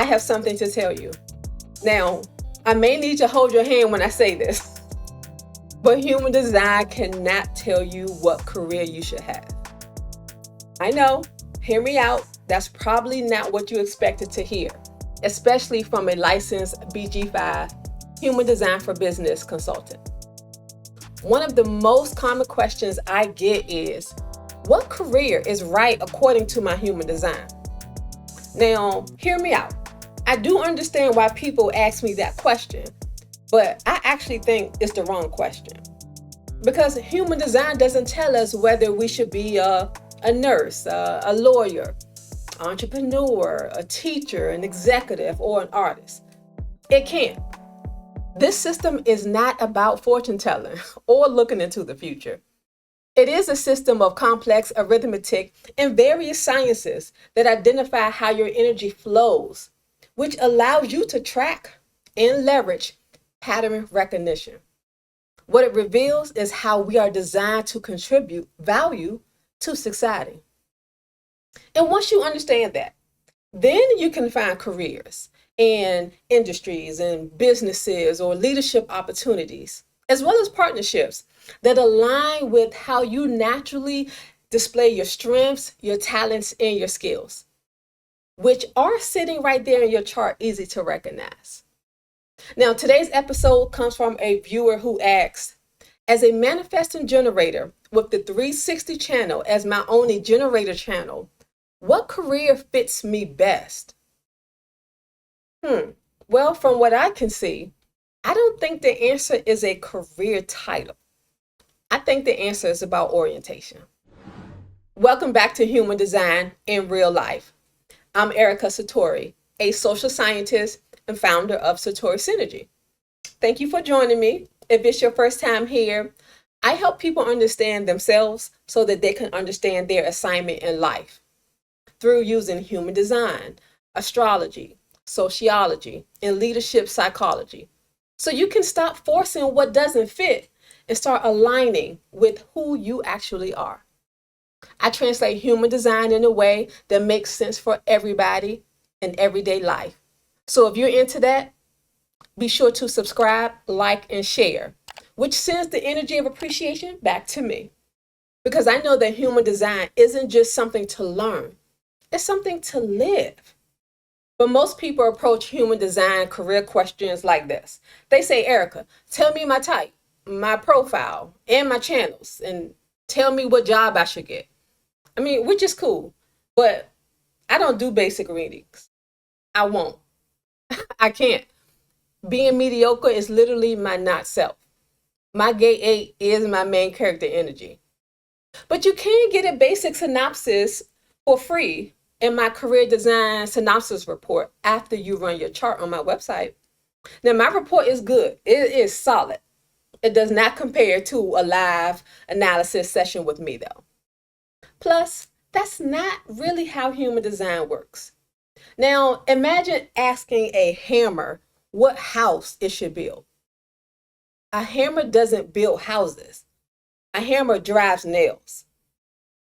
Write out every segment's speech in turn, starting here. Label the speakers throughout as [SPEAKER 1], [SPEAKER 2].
[SPEAKER 1] I have something to tell you. Now, I may need to hold your hand when I say this, but human design cannot tell you what career you should have. I know, hear me out, that's probably not what you expected to hear, especially from a licensed BG5 Human Design for Business consultant. One of the most common questions I get is, what career is right according to my human design? Now, hear me out. I do understand why people ask me that question, but I actually think it's the wrong question. Because human design doesn't tell us whether we should be a nurse, a lawyer, entrepreneur, a teacher, an executive, or an artist. It can't. This system is not about fortune telling or looking into the future. It is a system of complex arithmetic and various sciences that identify how your energy flows, which allows you to track and leverage pattern recognition. What it reveals is how we are designed to contribute value to society. And once you understand that, then you can find careers and industries and businesses or leadership opportunities, as well as partnerships that align with how you naturally display your strengths, your talents, and your skills, which are sitting right there in your chart, easy to recognize. Now, today's episode comes from a viewer who asks, as a manifesting generator with the 360 channel as my only generator channel, what career fits me best? Well, from what I can see, I don't think the answer is a career title. I think the answer is about orientation. Welcome back to Human Design in Real Life. I'm Erica Satori, a social scientist and founder of Satori Synergy. Thank you for joining me. If it's your first time here, I help people understand themselves so that they can understand their assignment in life through using human design, astrology, sociology, and leadership psychology. So you can stop forcing what doesn't fit and start aligning with who you actually are. I translate human design in a way that makes sense for everybody in everyday life. So if you're into that, be sure to subscribe, like, and share, which sends the energy of appreciation back to me. Because I know that human design isn't just something to learn, it's something to live. But most people approach human design career questions like this. They say, Erica, tell me my type, my profile, and my channels, and tell me what job I should get. I mean, which is cool, but I don't do basic readings. I won't. I can't. Being mediocre is literally my not self. My gate 8 is my main character energy. But you can get a basic synopsis for free in my career design synopsis report after you run your chart on my website. Now, my report is good. It is solid. It does not compare to a live analysis session with me, though. Plus, that's not really how human design works. Now, imagine asking a hammer what house it should build. A hammer doesn't build houses. A hammer drives nails.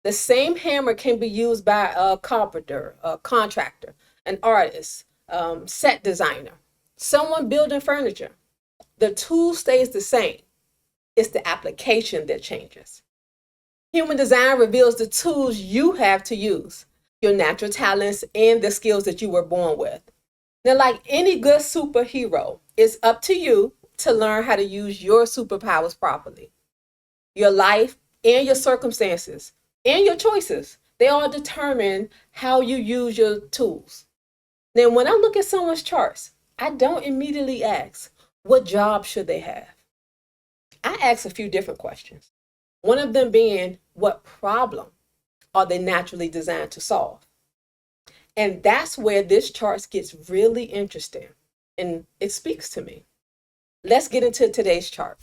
[SPEAKER 1] The same hammer can be used by a carpenter, a contractor, an artist, set designer, someone building furniture. The tool stays the same. It's the application that changes. Human design reveals the tools you have to use, your natural talents and the skills that you were born with. Now, like any good superhero, it's up to you to learn how to use your superpowers properly. Your life and your circumstances and your choices, they all determine how you use your tools. Now, when I look at someone's charts, I don't immediately ask, what job should they have? I ask a few different questions. One of them being, what problem are they naturally designed to solve? And that's where this chart gets really interesting, and it speaks to me. Let's get into today's chart.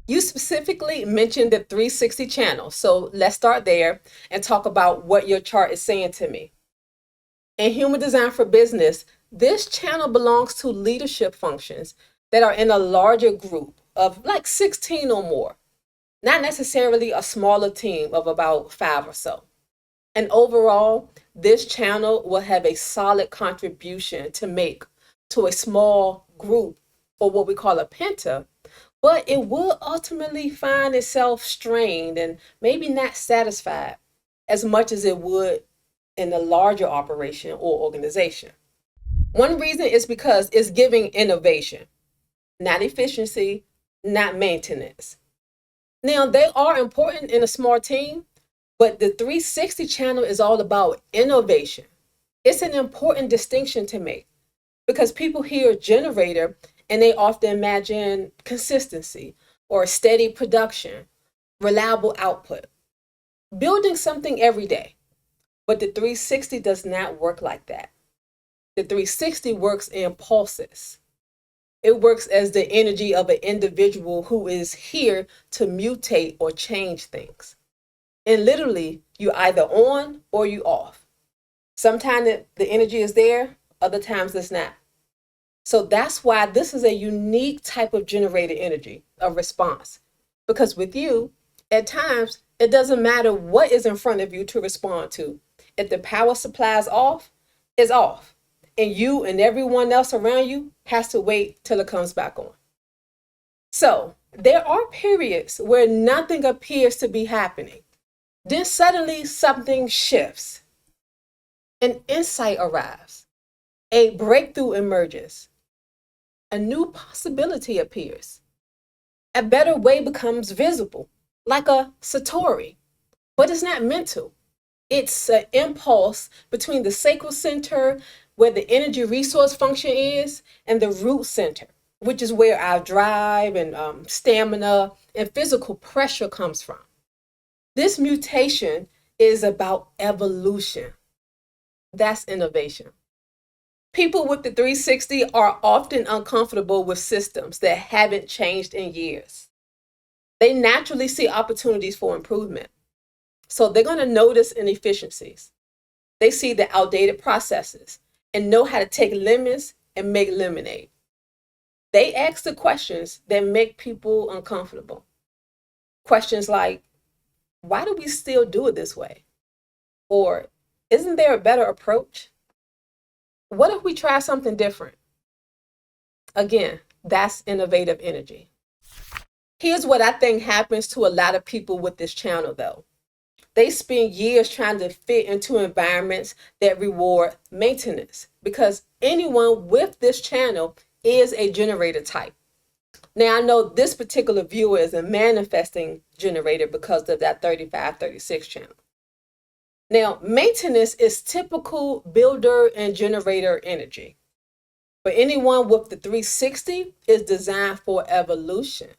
[SPEAKER 1] You specifically mentioned the 360 channel, so let's start there and talk about what your chart is saying to me. In Human Design for Business, this channel belongs to leadership functions that are in a larger group of like 16 or more, not necessarily a smaller team of about 5 or so. And overall, this channel will have a solid contribution to make to a small group, or what we call a penta, but it will ultimately find itself strained and maybe not satisfied as much as it would in a larger operation or organization. One reason is because it's giving innovation, not efficiency, not maintenance. Now, they are important in a small team, but the 360 channel is all about innovation. It's an important distinction to make because people hear generator and they often imagine consistency or steady production, reliable output, building something every day. But the 360 does not work like that. The 360 works in pulses. It works as the energy of an individual who is here to mutate or change things. And literally, you're either on or you off. Sometimes the energy is there, other times it's not. So that's why this is a unique type of generated energy, a response. Because with you, at times, it doesn't matter what is in front of you to respond to. If the power supply is off, it's off. And you and everyone else around you has to wait till it comes back on. So there are periods where nothing appears to be happening. Then suddenly something shifts. An insight arrives. A breakthrough emerges. A new possibility appears. A better way becomes visible, like a Satori. But it's not mental. It's an impulse between the sacral center, where the energy resource function is, and the root center, which is where our drive and stamina and physical pressure comes from. This mutation is about evolution. That's innovation. People with the 360 are often uncomfortable with systems that haven't changed in years. They naturally see opportunities for improvement. So they're going to notice inefficiencies. They see the outdated processes and know how to take lemons and make lemonade. They ask the questions that make people uncomfortable. Questions like, why do we still do it this way? Or, isn't there a better approach? What if we try something different? Again, that's innovative energy. Here's what I think happens to a lot of people with this channel, though. They spend years trying to fit into environments that reward maintenance because anyone with this channel is a generator type. Now, I know this particular viewer is a manifesting generator because of that 3536 channel. Now, maintenance is typical builder and generator energy. But anyone with the 360 is designed for evolution.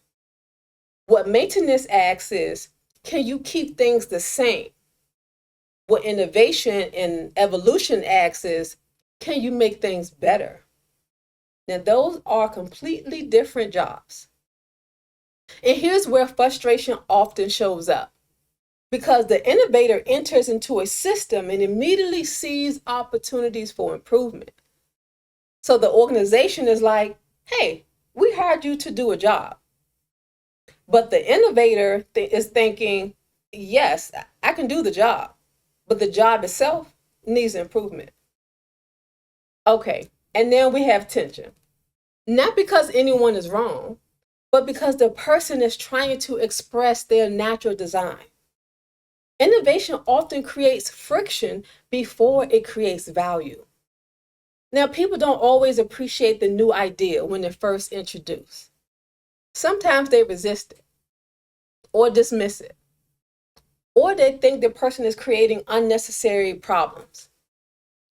[SPEAKER 1] What maintenance asks is, can you keep things the same? What innovation and evolution asks is, can you make things better? Now, those are completely different jobs. And here's where frustration often shows up. Because the innovator enters into a system and immediately sees opportunities for improvement. So the organization is like, hey, we hired you to do a job. But the innovator is thinking, yes, I can do the job, but the job itself needs improvement. Okay, and then we have tension. Not because anyone is wrong, but because the person is trying to express their natural design. Innovation often creates friction before it creates value. Now, people don't always appreciate the new idea when it's first introduced. Sometimes they resist it or dismiss it, or they think the person is creating unnecessary problems.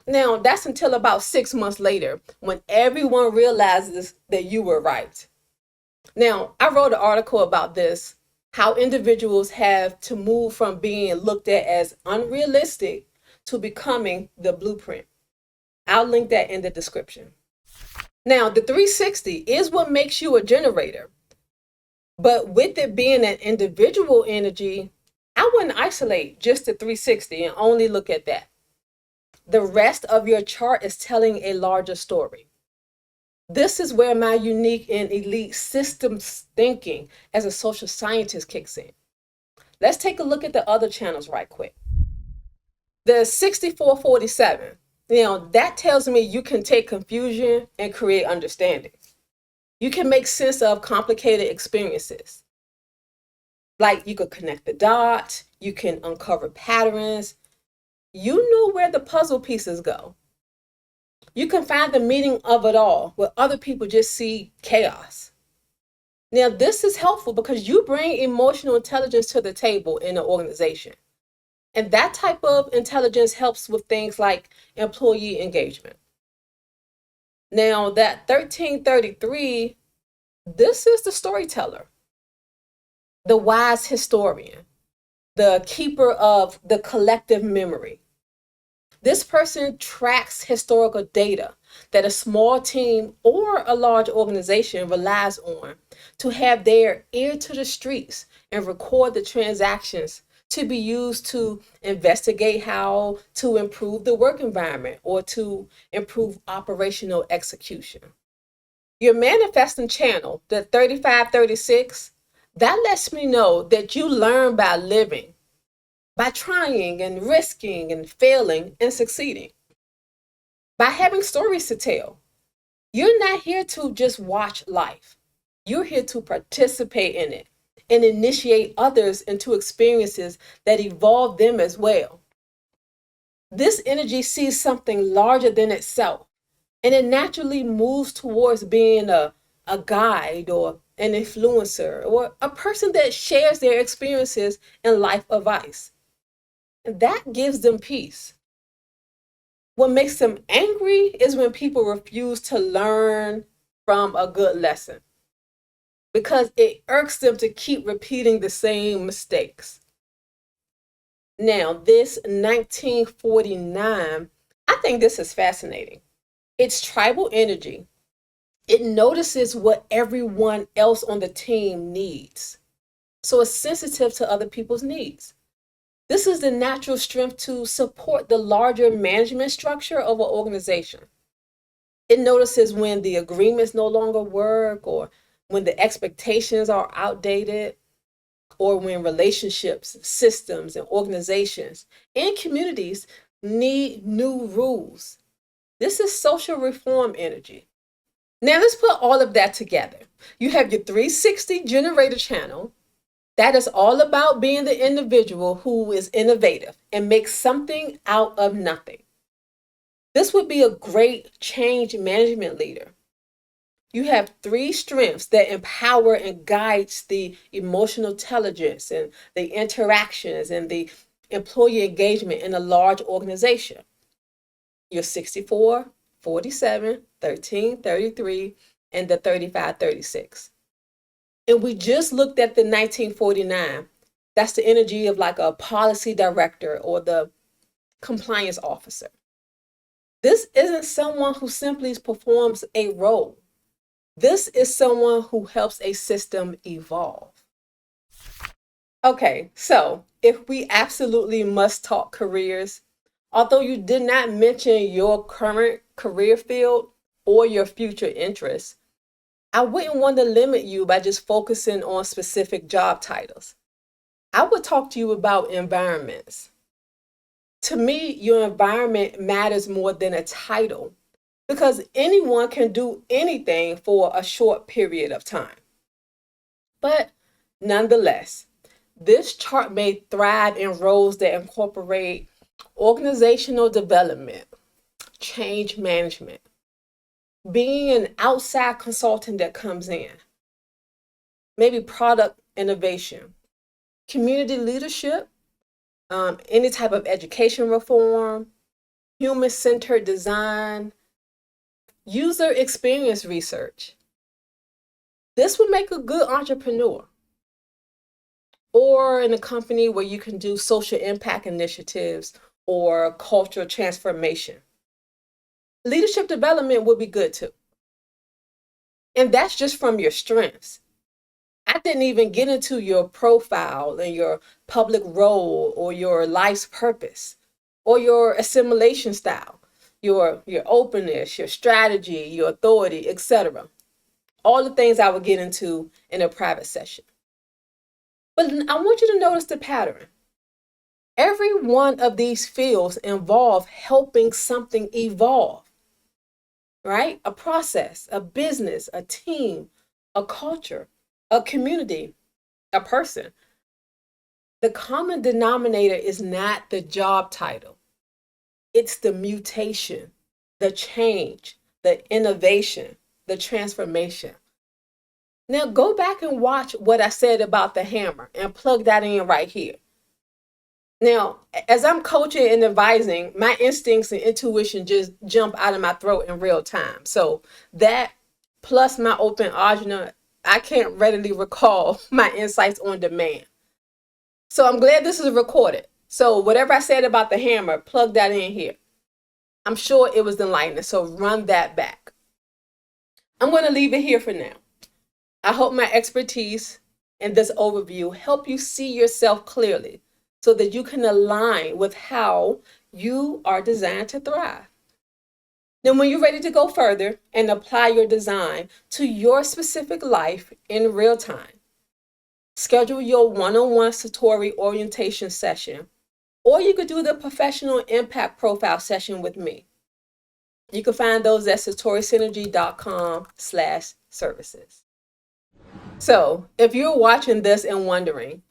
[SPEAKER 1] Now, that's until about 6 months later when everyone realizes that you were right. Now, I wrote an article about this, how individuals have to move from being looked at as unrealistic to becoming the blueprint. I'll link that in the description. Now, the 360 is what makes you a generator. But with it being an individual energy, I wouldn't isolate just the 360 and only look at that. The rest of your chart is telling a larger story. This is where my unique and elite systems thinking as a social scientist kicks in. Let's take a look at the other channels right quick. The 6447, that tells me you can take confusion and create understanding. You can make sense of complicated experiences. Like you could connect the dots, you can uncover patterns. You know where the puzzle pieces go. You can find the meaning of it all where other people just see chaos. Now, this is helpful because you bring emotional intelligence to the table in an organization. And that type of intelligence helps with things like employee engagement. Now, that 1333, this is the storyteller, the wise historian, the keeper of the collective memory. This person tracks historical data that a small team or a large organization relies on to have their ear to the streets and record the transactions to be used to investigate how to improve the work environment or to improve operational execution. Your manifesting channel, the 3536, that lets me know that you learn by living, by trying and risking and failing and succeeding, by having stories to tell. You're not here to just watch life. You're here to participate in it and initiate others into experiences that evolve them as well. This energy sees something larger than itself, and it naturally moves towards being a guide or an influencer or a person that shares their experiences and life advice. And that gives them peace. What makes them angry is when people refuse to learn from a good lesson because it irks them to keep repeating the same mistakes. Now, this 1949, I think this is fascinating. It's tribal energy. It notices what everyone else on the team needs. So it's sensitive to other people's needs. This is the natural strength to support the larger management structure of an organization. It notices when the agreements no longer work, or when the expectations are outdated, or when relationships, systems, and organizations and communities need new rules. This is social reform energy. Now let's put all of that together. You have your 360 generator channel. That is all about being the individual who is innovative and makes something out of nothing. This would be a great change management leader. You have 3 strengths that empower and guides the emotional intelligence and the interactions and the employee engagement in a large organization. Your 64, 47, 13, 33, and the 35, 36. And we just looked at the 1949. That's the energy of like a policy director or the compliance officer. This isn't someone who simply performs a role. This is someone who helps a system evolve. Okay, so if we absolutely must talk careers, although you did not mention your current career field or your future interests, I wouldn't want to limit you by just focusing on specific job titles. I would talk to you about environments. To me, your environment matters more than a title because anyone can do anything for a short period of time. But nonetheless, this chart may thrive in roles that incorporate organizational development, change management, being an outside consultant that comes in, maybe product innovation, community leadership, any type of education reform, human-centered design, user experience research. This would make a good entrepreneur. Or in a company where you can do social impact initiatives or cultural transformation. Leadership development would be good too. And that's just from your strengths. I didn't even get into your profile and your public role or your life's purpose or your assimilation style, your openness, your strategy, your authority, etc. All the things I would get into in a private session. But I want you to notice the pattern. Every one of these fields involve helping something evolve, right? A process, a business, a team, a culture, a community, a person. The common denominator is not the job title. It's the mutation, the change, the innovation, the transformation. Now go back and watch what I said about the hammer and plug that in right here. Now, as I'm coaching and advising, my instincts and intuition just jump out of my throat in real time. So that plus my open ajna, I can't readily recall my insights on demand. So I'm glad this is recorded. So whatever I said about the hammer, plug that in here. I'm sure it was enlightening, so run that back. I'm going to leave it here for now. I hope my expertise and this overview help you see yourself clearly so that you can align with how you are designed to thrive. Then when you're ready to go further and apply your design to your specific life in real time, schedule your one-on-one Satori orientation session, or you could do the professional impact profile session with me. You can find those at satorisynergy.com/services. So if you're watching this and wondering,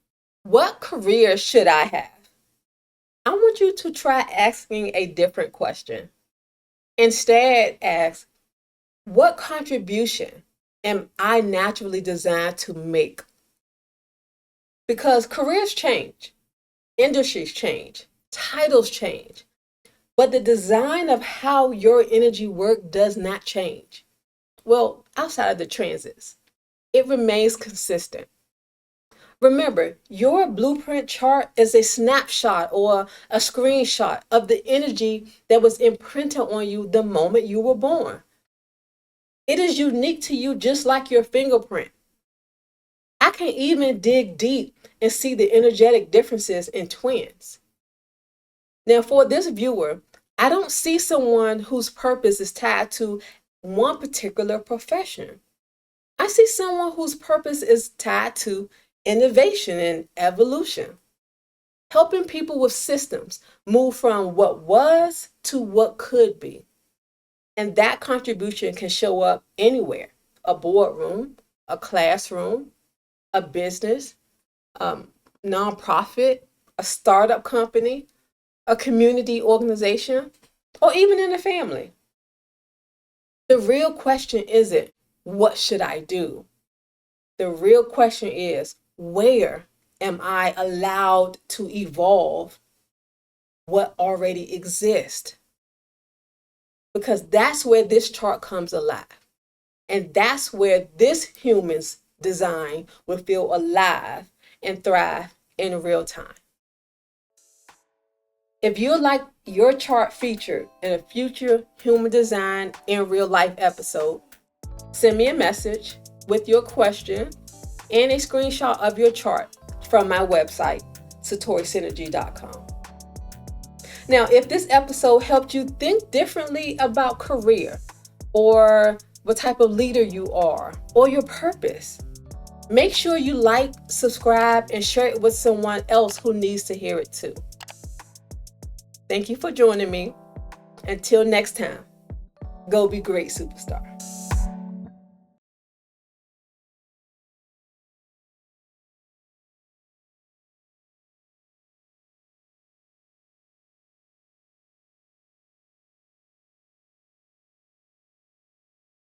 [SPEAKER 1] what career should I have? I want you to try asking a different question. Instead, ask, what contribution am I naturally designed to make? Because careers change, industries change, titles change, but the design of how your energy work does not change. Well, outside of the transits, it remains consistent. Remember, your blueprint chart is a snapshot or a screenshot of the energy that was imprinted on you the moment you were born. It is unique to you just like your fingerprint. I can even dig deep and see the energetic differences in twins. Now, for this viewer, I don't see someone whose purpose is tied to one particular profession. I see someone whose purpose is tied to innovation and evolution, helping people with systems move from what was to what could be. And that contribution can show up anywhere: a boardroom, a classroom, a business, nonprofit, a startup company, a community organization, or even in a family. The real question isn't, what should I do? The real question is, where am I allowed to evolve what already exists? Because that's where this chart comes alive. And that's where this human's design will feel alive and thrive in real time. If you'd like your chart featured in a future Human Design in Real Life episode, send me a message with your question and a screenshot of your chart from my website, satorisynergy.com. Now, if this episode helped you think differently about career, or what type of leader you are, or your purpose, make sure you like, subscribe, and share it with someone else who needs to hear it too. Thank you for joining me. Until next time, go be great, superstar.